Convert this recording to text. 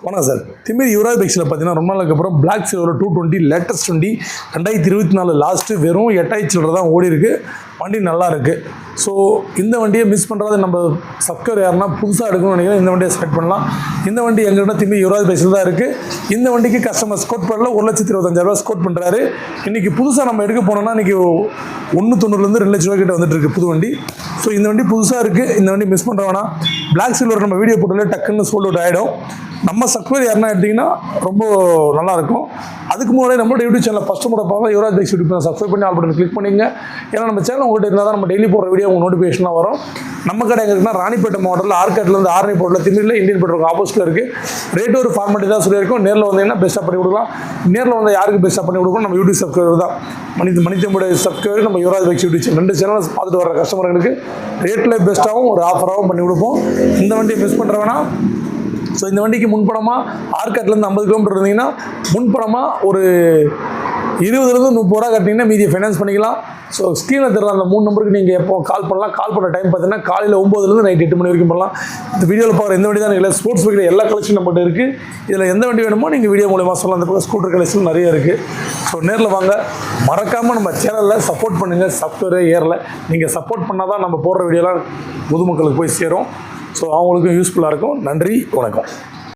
வணக்கம் சார். திமிர் யுவராஜ் பைக்ஸில் பார்த்தீங்கன்னா ரொம்ப நாளுக்கு அப்புறம் பிளாக் சில்வர் 220 லேட்டஸ்ட் வண்டி 2024 லாஸ்ட்டு வெறும் 8000 சில்லரை தான் ஓடி இருக்கு. வண்டி நல்லா இருக்குது. ஸோ இந்த வண்டியை மிஸ் பண்ணுறது நம்ம சப்ஸ்கிரைபர் யாருன்னா புதுசாக எடுக்கணும்னு நினைக்கிறேன். இந்த வண்டியை செலக்ட் பண்ணலாம். இந்த வண்டி எங்கள்கிட்ட திமிர் யுவராஜ் பைக்ஸில் தான் இருக்குது. இந்த வண்டிக்கு கஸ்டமர் ஸ்கோட் பண்ணல 1,25,000 ஸ்கோட் பண்ணுறாரு. இன்றைக்கி புதுசாக நம்ம எடுக்க போனோம்னா இன்றைக்கி 1,90,000 2 லட்ச ரூபா கிட்ட வந்துட்டு இருக்கு புது வண்டி. ஸோ இந்த வண்டி புதுசாக இருக்குது. இந்த வண்டி மிஸ் பண்ணுறோன்னா பிளாக் சில்வர் நம்ம வீடியோ போட்டாலே டக்குன்னு சோல்ட் அவுட் ஆகிடும். நம்ம சப்ஸ்கிரைபர் யாருன்னா எடுத்திங்கன்னா ரொம்ப நல்லாயிருக்கும். அதுக்கு முன்னாடி நம்மளோட யூடியூப் சேனல் ஃபஸ்ட்டு முறை பார்க்கலாம். Yuvraj bikes YouTube channel subscribe பண்ணி ஆல் பட்டன் கிளிக் பண்ணிங்க. ஏன்னா நம்ம சேனல் உங்கள்கிட்ட இருந்தால் தான் நம்ம டெய்லி போடுற வீடியோ உங்கள் நோட்டிஃபிகேஷனாக வரும். நம்ம கடை எங்கே இருக்குன்னா ராணிப்பேட்டை மாவட்டத்தில் ஆர்கேட்லேருந்து ஆரணி போர்ட்டில் திமிரில் இந்தியன் பெட்ரோல் ஆப்போசிட்டில் இருக்குது. ரேட்டு ஒரு ஃபார்மாலிட்டி தான் சொல்லியிருக்கோம். நேரில் வந்தீங்கன்னா பெஸ்ட்டாக பண்ணி கொடுக்கலாம். நேரில் வந்து யாருக்கு பெஸ்ட்டாக பண்ணி கொடுக்கணும் நம்ம யூடியூப் சப்ஸ்கிரைபர் தான். மணித்தம்புடைய சப்ஸ்கிரைபர் நம்ம Yuvraj bikes YouTube channel 2 channel பார்த்துட்டு வர கஸ்டமர்களுக்கு ரேட்டில் பெஸ்ட்டாகவும் ஒரு ஆஃபராகவும் பண்ணி கொடுப்போம். இந்த வண்டியை மிஸ் பண்ணுறவேனா. ஸோ இந்த வண்டிக்கு முன்பணமாக ஆர்கேட்லேருந்து 50 கிலோமீட்டர் இருந்தீங்கன்னா முன்பணமாக ஒரு 20-30 ரூபா கட்டிங்கன்னா மீதியை ஃபைனான்ஸ் பண்ணிக்கலாம். ஸோ ஸ்க்ரீனில் தர அந்த 3 நம்பருக்கு நீங்கள் எப்போ கால் பண்ணலாம். கால் பண்ண டைம் பார்த்தீங்கன்னா காலையில் 9 நைட் 8 மணி வரைக்கும் பண்ணலாம். இந்த வீடியோவில் பார்க்குற எந்த வண்டி தான் நீங்கள் ஸ்போர்ட்ஸ் பைக்கில் எல்லா கலெக்ஷன் நம்மகிட்ட இருக்குது. இதில் எந்த வண்டி வேணுமோ நீங்கள் வீடியோ மூலமாக சொல்லலாம். அந்த பக்கம் ஸ்கூட்டர் கலெக்ஷன் நிறைய இருக்குது. ஸோ நேரில் வாங்க. மறக்காமல் நம்ம சேனலில் சப்போர்ட் பண்ணுங்கள். சாஃப்ட்வேரே ஏறல. நீங்கள் சப்போர்ட் பண்ணால் தான் நம்ம போடுற வீடியோலாம் பொதுமக்களுக்கு போய் சேரும். ஸோ அவங்களுக்கும் யூஸ்ஃபுல்லாக இருக்கும். நன்றி, வணக்கம்.